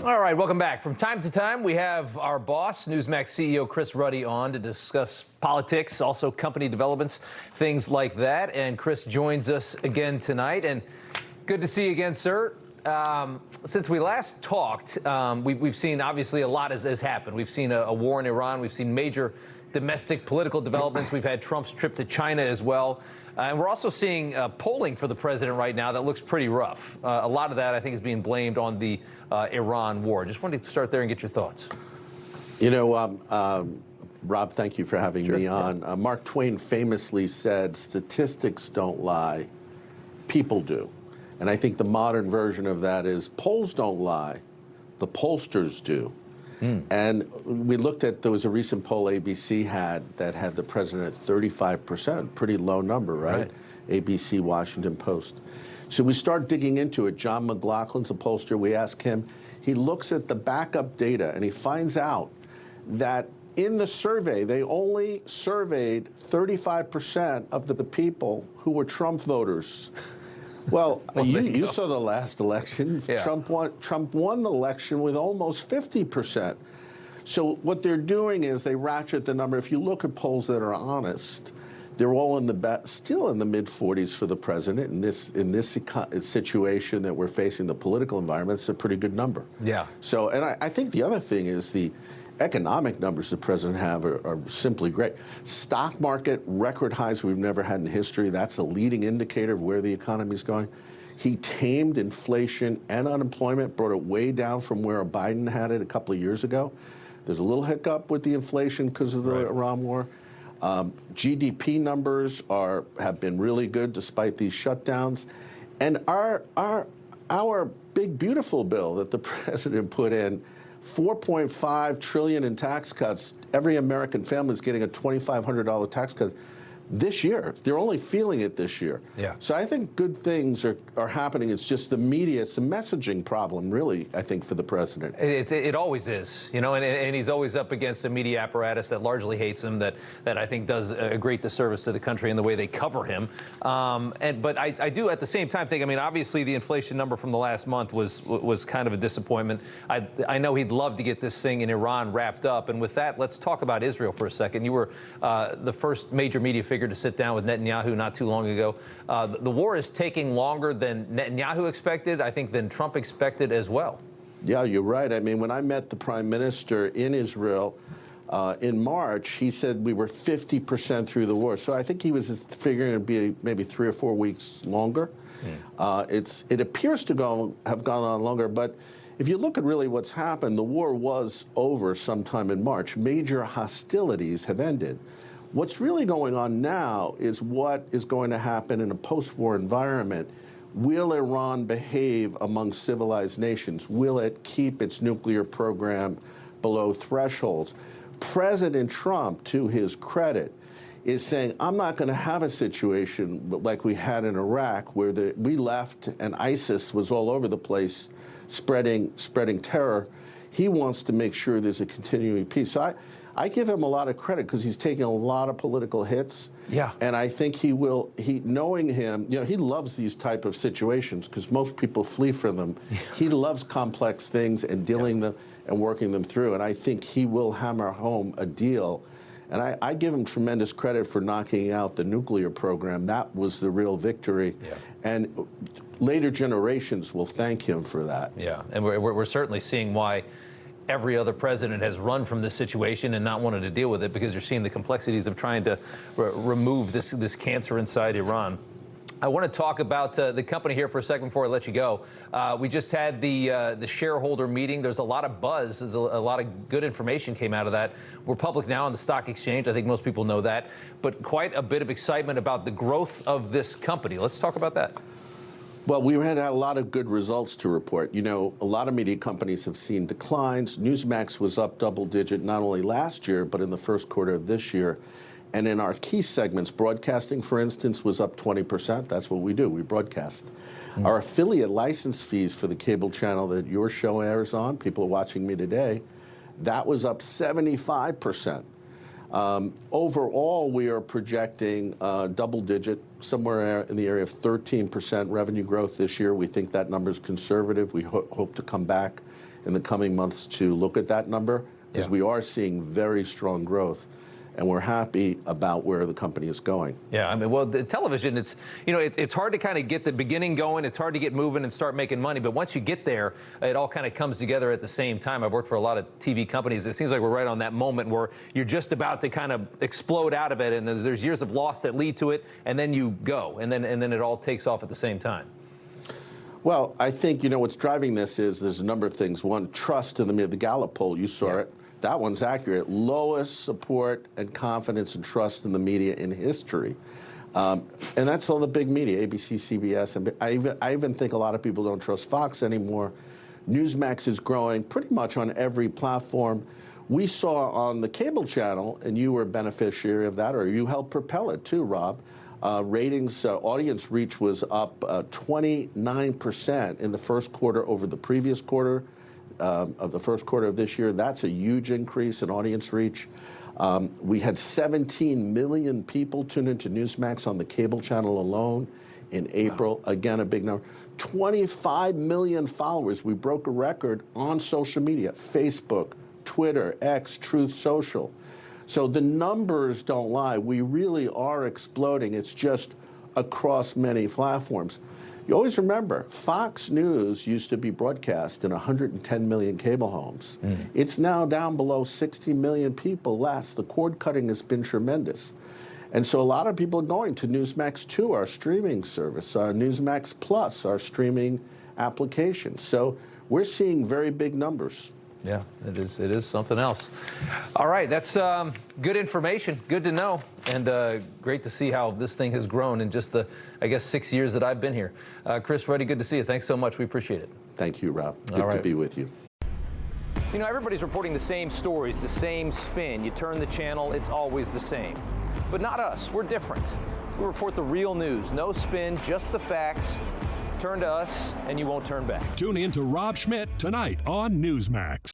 All right, welcome back. From time to time, we have our boss, NEWSMAX CEO Chris Ruddy, on to discuss politics, also company developments, things like that. And Chris joins us again tonight. And good to see you again, sir. Since we last talked, we've seen, obviously, a lot has happened. We've seen a war in Iran. We've seen major domestic political developments. We've had Trump's trip to China as well. And we're also seeing polling for the president right now that looks pretty rough. A lot of that, I think, is being blamed on the Iran war. Just wanted to start there and get your thoughts. You know, Rob, thank you for having me on. Mark Twain famously said, statistics don't lie, people do. And I think the modern version of that is polls don't lie, the pollsters do. And we looked at, there was a recent poll ABC had that had the president at 35%, pretty low number, right? ABC, Washington Post. So we start digging into it. John McLaughlin's a pollster. We ask him. He looks at the backup data and he finds out that in the survey, they only surveyed 35% of the people who were Trump voters. Well, you saw the last election. Yeah. Trump won the election with almost 50%. So what they're doing is they ratchet the number. If you look at polls that are honest, they're all still in the mid-40s for the president. In this situation that we're facing, the political environment, it's a pretty good number. Yeah. So, and I think the other thing is the economic numbers the president have are simply great. Stock market record highs we've never had in history. That's a leading indicator of where the economy is going. He tamed inflation and unemployment, brought it way down from where Biden had it a couple of years ago. There's a little hiccup with the inflation because of the Iran war. GDP numbers have been really good despite these shutdowns. And our big beautiful bill that the president put in, $4.5 trillion in tax cuts. Every American family is getting a $2,500 tax cut this year. They're only feeling it this year. Yeah. So I think good things are happening. It's just the media, it's a messaging problem, really, I think, for the president. It always is, you know, and he's always up against a media apparatus that largely hates him, that I think does a great disservice to the country in the way they cover him. But I do at the same time think, I mean, obviously the inflation number from the last month was kind of a disappointment. I know he'd love to get this thing in Iran wrapped up. And with that, let's talk about Israel for a second. You were the first major media figure to sit down with Netanyahu not too long ago. The war is taking longer than Netanyahu expected, I think, than Trump expected as well. Yeah, you're right. I mean, when I met the prime minister in Israel in March, he said we were 50% through the war. So I think he was figuring it'd be maybe 3 or 4 weeks longer. It appears to have gone on longer, but if you look at really what's happened, the war was over sometime in March. Major hostilities have ended. What's really going on now is what is going to happen in a post-war environment. Will Iran behave among civilized nations? Will it keep its nuclear program below thresholds? President Trump, to his credit, is saying, I'm not going to have a situation like we had in Iraq where we left and ISIS was all over the place spreading terror. He wants to make sure there's a continuing peace. So I give him a lot of credit because he's taking a lot of political hits. Yeah. And I think knowing him, you know, he loves these type of situations because most people flee from them. Yeah. He loves complex things and dealing them and working them through. And I think he will hammer home a deal. And I give him tremendous credit for knocking out the nuclear program. That was the real victory. Yeah. And later generations will thank him for that. Yeah. And we're certainly seeing why every other president has run from this situation and not wanted to deal with it, because you're seeing the complexities of trying to remove this cancer inside Iran. I want to talk about the company here for a second before I let you go. We just had the shareholder meeting. There's a lot of buzz. There's a lot of good information came out of that. We're public now on the stock exchange. I think most people know that. But quite a bit of excitement about the growth of this company. Let's talk about that. Well, we had a lot of good results to report. You know, a lot of media companies have seen declines. NEWSMAX was up double-digit not only last year, but in the first quarter of this year. And in our key segments, broadcasting, for instance, was up 20%. That's what we do. We broadcast. Our affiliate license fees for the cable channel that your show airs on, people are watching me today, that was up 75%. Overall, we are projecting double-digit, somewhere in the area of 13% revenue growth this year. We think that number is conservative. We hope to come back in the coming months to look at that number, because Yeah. we are seeing very strong growth, and we're happy about where the company is going. Yeah, I mean, well, the television, it's hard to kind of get the beginning going. It's hard to get moving and start making money. But once you get there, it all kind of comes together at the same time. I've worked for a lot of TV companies. It seems like we're right on that moment where you're just about to kind of explode out of it, and there's years of loss that lead to it, and then you go, and then it all takes off at the same time. Well, I think, what's driving this is there's a number of things. One, trust in the media. The Gallup poll, you saw it. That one's accurate. Lowest support and confidence and trust in the media in history. And that's all the big media, ABC, CBS. And I even think a lot of people don't trust Fox anymore. NEWSMAX is growing pretty much on every platform. We saw on the cable channel, and you were a beneficiary of that, or you helped propel it too, Rob. Ratings, audience reach was up 29% in the first quarter over the previous quarter. Of the first quarter of this year. That's a huge increase in audience reach. We had 17 million people tune into NEWSMAX on the cable channel alone in April. Wow. Again, a big number. 25 million followers. We broke a record on social media, Facebook, Twitter, X, Truth Social. So the numbers don't lie. We really are exploding. It's just across many platforms. You always remember, Fox News used to be broadcast in 110 million cable homes. It's now down below 60 million people less. The cord cutting has been tremendous. And so a lot of people are going to NEWSMAX 2, our streaming service, our NEWSMAX Plus, our streaming application. So we're seeing very big numbers. Yeah, it is something else. All right, that's good information. Good to know, and great to see how this thing has grown in just the, I guess, 6 years that I've been here. Chris Ruddy, good to see you. Thanks so much. We appreciate it. Thank you, Rob. Good to be with you. Everybody's reporting the same stories, the same spin. You turn the channel, it's always the same. But not us. We're different. We report the real news. No spin, just the facts. Turn to us, and you won't turn back. Tune in to Rob Schmitt tonight on NEWSMAX.